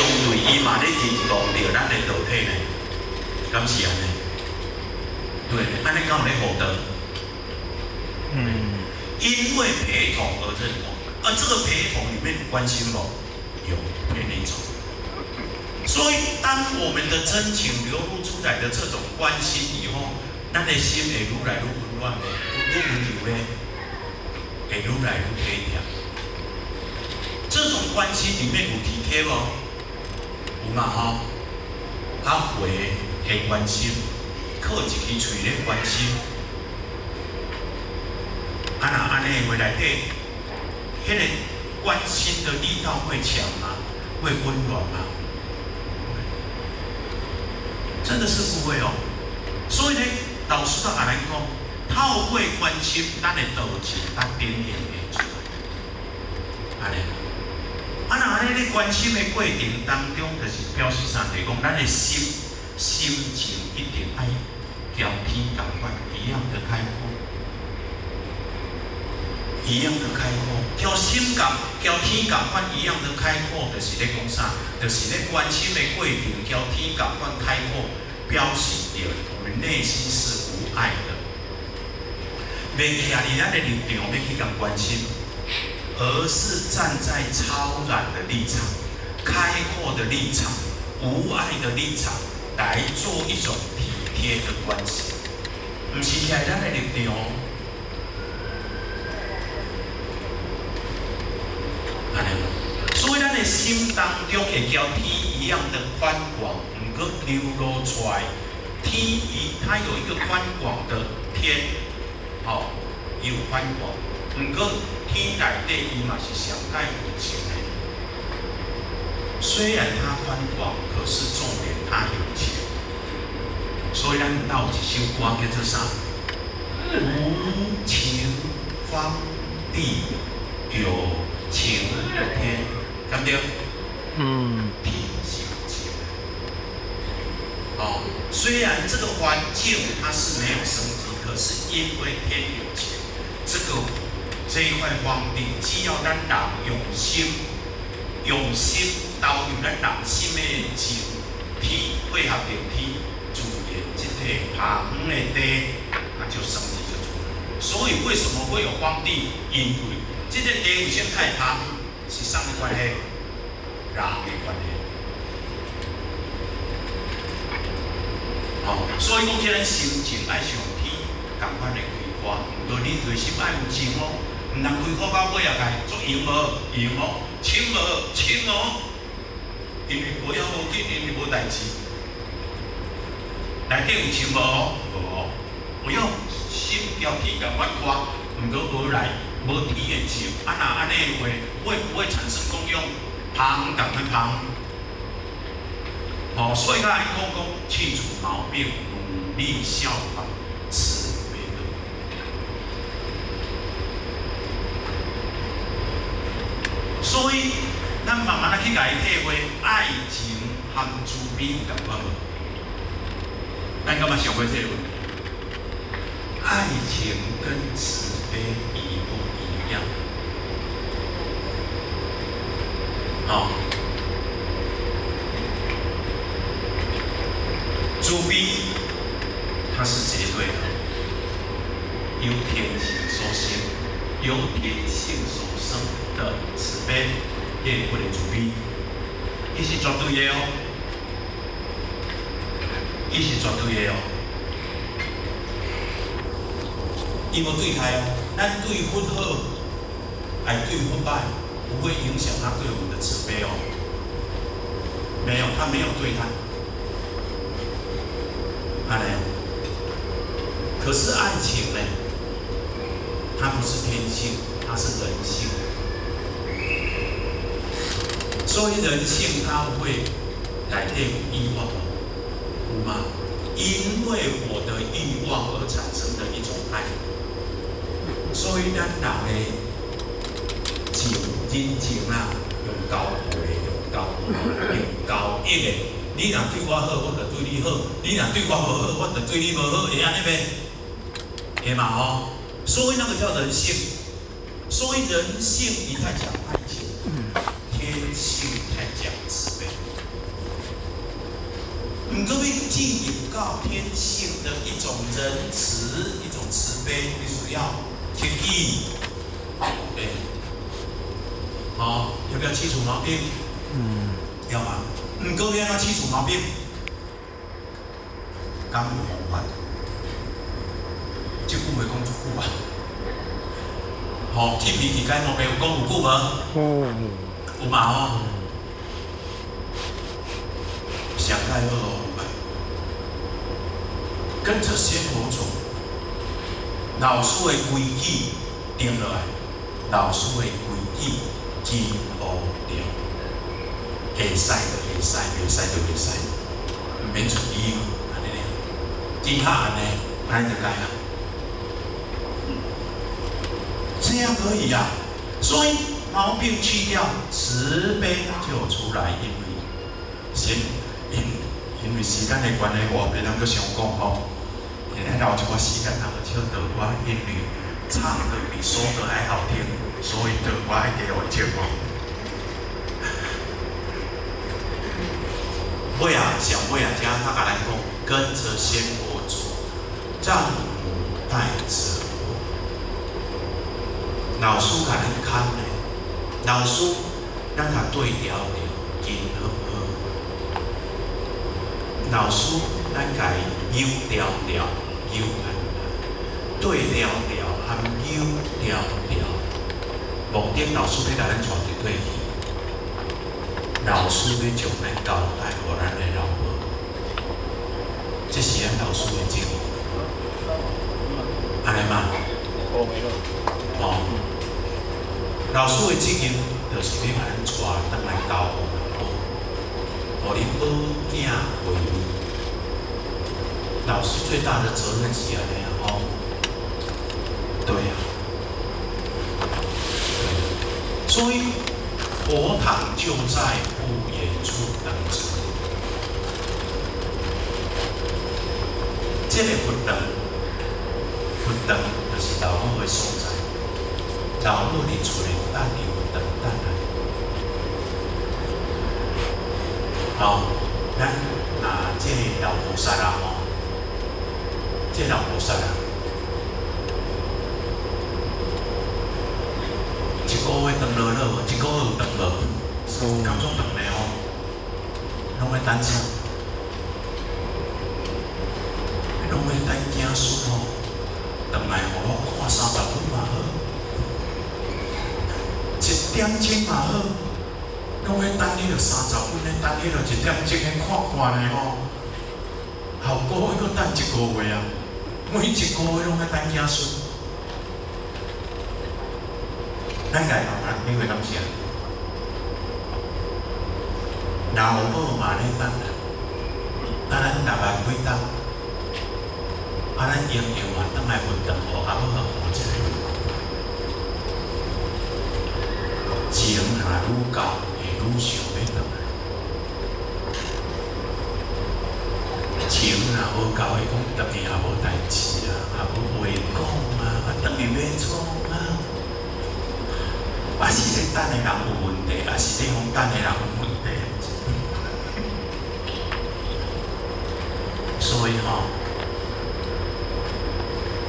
相对伊嘛咧认同着咱的道体呢，敢是安尼？对，安尼敢有咧获得？因为陪同而认同，而这个陪同里面关心不？有偏那种。所以，当我们的真情流露出来的这种关心以后，咱的心会愈来愈温暖的，愈温柔的，会愈来愈体贴。这种关系里面有体贴无？有嘛吼？啊回会关心，靠一支嘴咧关心。啊那安尼话内底，迄个关心的力道会强吗？会温暖吗？真的是不会哦。所以呢，老师都甲咱讲，透过关心，咱的道情咱展现会出来。安尼。啊，那安尼咧关心的过程当中，就是表示啥？就是讲咱的心情一定爱交天共款一样的开阔，一样的开阔，交天共款一样的开阔，就是咧讲啥？就是咧关心的过程，交天共款开阔，表示着我们内心是无爱的，袂徛伫咱的立场要去共关心。而是站在超然的立场、开阔的立场、无爱的立场来做一种体贴的关系，唔是徛咱的立场。安尼，所以咱的心当中会交天一样的宽广，唔过流露出来，它有一个宽广的天，好，有宽广。唔过天内底伊嘛是上盖有情的，虽然它宽广，可是重点它有情。所以咱有一首歌叫做啥？无情方地有情天，对不对？天是有情。哦，虽然这个环境它是没有生机，可是因为天有情，这一块荒地，只要咱人用心投入咱人心的情，天配合着天，自然这个爬远的地，它就生机就出来。所以为什么会有荒地？因为这个地有些太爬远，是啥的关系？人的关系。哦，所以讲，即咱心情爱像天共款的开花，毋过你内心爱有情哦。唔通开口到尾啊，该做用无用哦，请哦，因为无要无紧，因为无代志。内底有情无？无，我要心交天共款花，毋过无来无天的情，啊那安尼的话，会不会产生功用？旁共款旁。哦，所以咱讲去除毛病，努力效仿慈悲的。所以，咱慢慢去甲伊体会，爱情和慈悲有共款无？咱敢嘛想过这个问题？爱情跟慈悲一不一样？好、哦，慈悲它是绝对的，由天性所生，由天性所生的慈悲，也不能慈悲，伊是绝对的哦，伊是绝对的哦，伊无对待哦，咱对佛好，爱对佛歹，不会影响他对我们的慈悲哦，没有，他没有对待。可是爱情呢？它不是天性，它是人性。所以人性它会来对欲望，有吗？因为我的欲望而产生的一种爱。所以咱人的情人情啊，用交配，用交易的。你若对我好，我就对你好；你若对我无好，我就对你无好，会安尼呗？会嘛吼？所以那个叫人性。所以人性一太讲爱情，天性太讲慈悲。唔过要进入到天性的一种仁慈、一种慈悲，你需要天意。对，好，要不要去除毛病？要吗？唔过要安怎去除毛病？讲有方法。这句话讲一句吧。吼，天脾气改毛病有讲有句无？有嘛吼？想太好哦。跟着仙佛走，老师的规矩定落来，老师的规矩记好着，会使就会使，袂使就袂使，唔免出意安尼咧，其他安尼，安尼就该啦，这样可以呀、所以毛病去掉，慈悲就出来，因为时间的关系，我袂当阁想讲吼。现在留一寡时间，通唱着我英语唱得比说的还好听，所以就我爱给我节目。尾啊，上尾啊，听他甲咱讲，跟着仙佛走，丈母带着我。老师甲咱看咧，老师咱甲对调调，紧好好。老师咱甲伊扭调调。优对调调含优调调，目的老师要甲咱带入对去，老师要将咱交代互咱的老母，这是咱老师的责任。安尼嘛？哦，老师的责任就是要甲咱带转来交互老母，互你保囝为母。老师最大的责任是安尼啊，吼，对啊，对，所以佛堂就在不远处等着。这个佛堂就是老母的所在，老母伫厝里等你佛堂等来。好，咱这老菩萨啊，吼。这老菩萨啊，一个月长落落，一个月有长无？刚种长咧吼，拢会等啥？拢会等囝孙吼，长来互我看30分嘛好，1点钟嘛好，拢会等你着30分咧，等你着1点钟咧看看咧吼，后个月搁等1个月啊。每一个月拢在等囝孙，咱家头人你会感谢，老母嘛咧等咱，咱逐个几等，咱用嘛等来运动互阿母看一下，情若愈厚，会愈想要转来。情若无够，伊讲当然也无代志啊，也无话讲啊，当然要创啊。啊是咧等的人有问题，啊是咧讲等的人有问题。所以吼，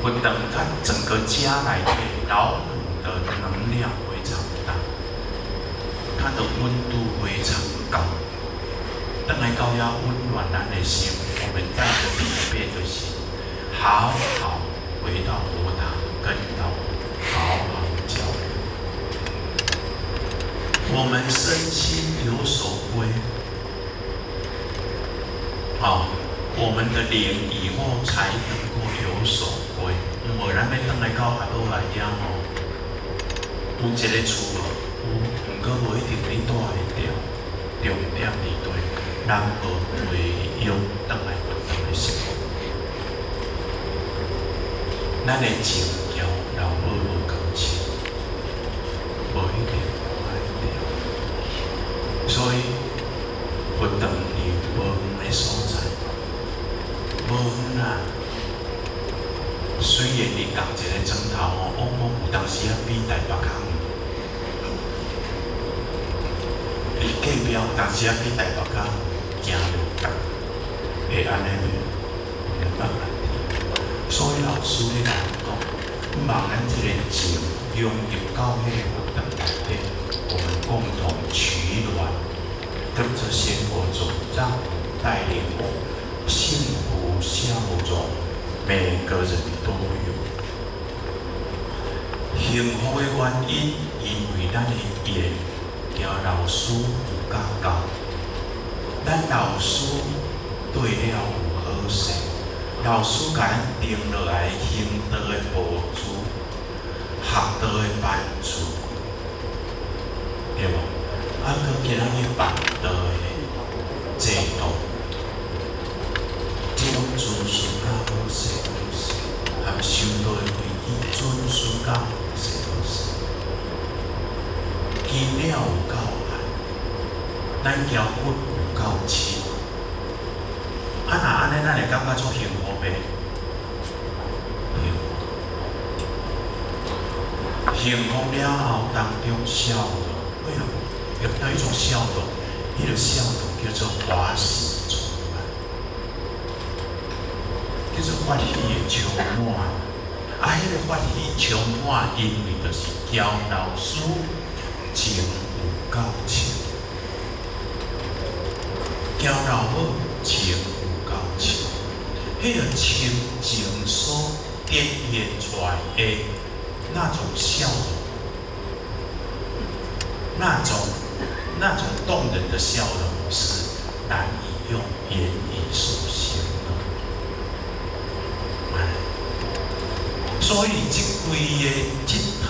佛堂它整个家来面，老母的能量非常大，它的温度非常高。等来到要温暖咱的心，我们带着疲惫的心，好好回到佛堂，跟老母好好交流。我们身心有所归，好，我们的灵以后才能够有所归。无咱要等来到阿母来遐吼，有一个厝无，有，毋过无一定你住会着，重点伫对。人无培养等来佛堂的生活，咱的情调老母无够深，无一定所以佛堂是无远的所在，无远啊。虽然你共一个砖头哦，往往有当时啊比台北较远，你隔壁有当时啊比台北较。行路近，会安尼的慢慢的。所以老师咧讲，望咱这个情融入到迄个活动内底，我们共同取暖，跟着仙佛总让带领我，幸福笑容，每个人都有。幸福的原因，因为咱的缘，交老师有教教，咱老师对了有好势，老师甲咱定落来行道的步子，学道的班次，对无？啊，佮今仔日办道的制度，这种遵循较好势好势，含修道的规矩遵循较好势好势，见了有够暗，咱脚骨有够深。啊，若安尼，咱会感觉足幸福袂？幸福了后，当中笑容，为何有到一种笑容？迄个笑容叫做欢喜充满，叫做欢喜的充满。啊，迄个欢喜充满，因为就是交老师情有够深，交老母情有够深，迄个情情所点现出来的那种笑容，那种动人的笑容是难以用言语所形容。所以这规个这套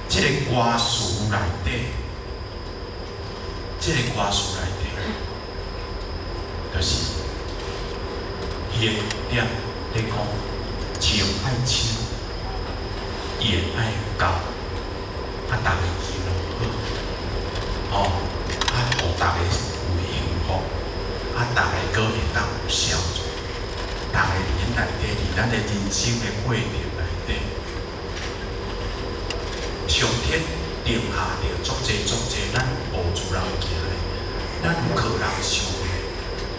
这个歌词内底，就是重点在讲情爱深，缘爱厚，啊，大家记录好，哦，啊，互大家有幸福，啊，大家搁会当有笑容，大家伫内底，伫咱的人生的过程内底，上天定下着足济咱无助人行的，咱有靠人想的，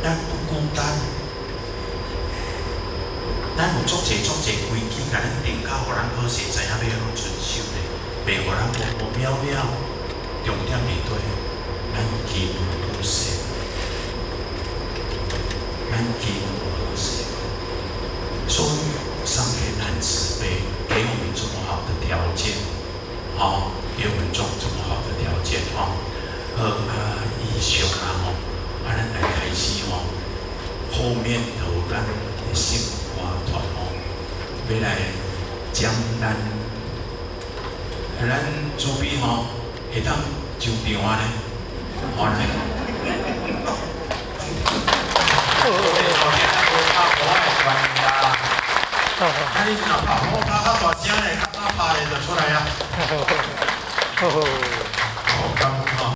咱不孤单，咱有足济规矩，甲咱定到，互咱好势知影要安怎遵守的，袂互咱无渺渺。重点伫对，咱勤有势，所以上天很慈悲，给我们这么好的条件，哦，给我们这么好的条件，哦，以上啦，吼，咱来开始，吼，后面有咱的信歌团，吼，要来将咱主笔，吼，会当上场啊咧，好来。那你若拍好拍较大声嘞，较大拍嘞就出来啊。好，感恩。